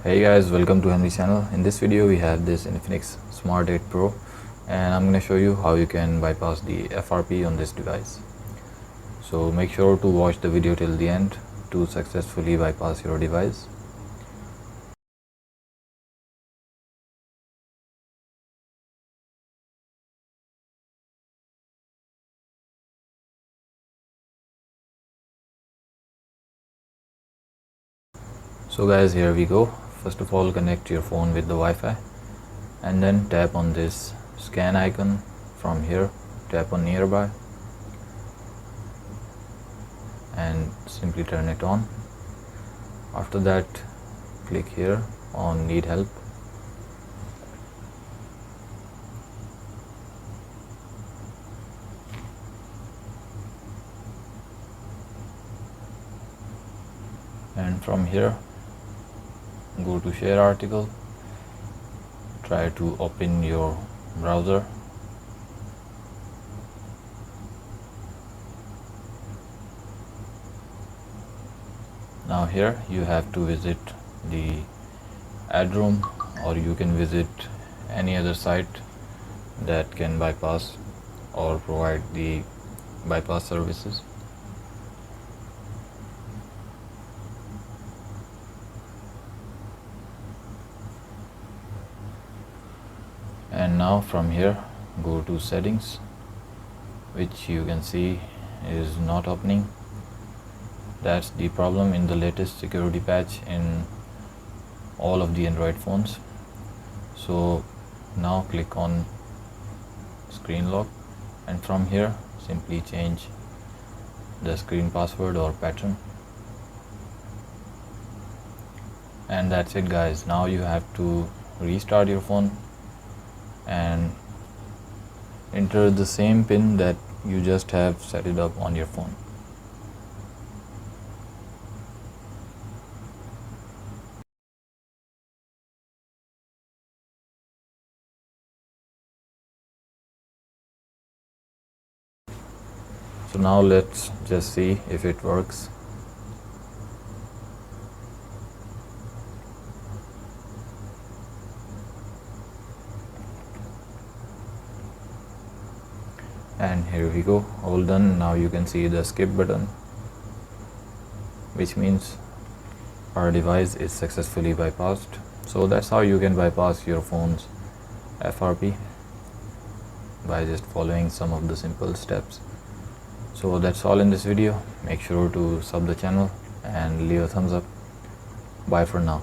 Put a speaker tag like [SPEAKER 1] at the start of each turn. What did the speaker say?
[SPEAKER 1] Hey guys, welcome to Henry's channel. In this video we have this Infinix Smart 8 Pro and I'm going to show you how you can bypass the FRP on this device. So make sure to watch the video till the end to successfully bypass your device. So guys, here we go. First of all, connect your phone with the Wi-Fi and then tap on this scan icon. From here, tap on nearby and simply turn it on. After that, click here on need help. And from here, go to share article, try to open your browser. Now here you have to visit the ad room, or you can visit any other site that can bypass or provide the bypass services. And now from here, go to settings, which you can see is not opening. That's the problem in the latest security patch in all of the Android phones. So now click on screen lock, and from here simply change the screen password or pattern. And that's it guys. Now you have to restart your phone and enter the same pin that you just have set it up on your phone. So now let's just see if it works. And here we go, all done. Now you can see the skip button, which means our device is successfully bypassed. So that's how you can bypass your phone's FRP, by just following some of the simple steps. So that's all in this video. Make sure to sub the channel and leave a thumbs up. Bye for now.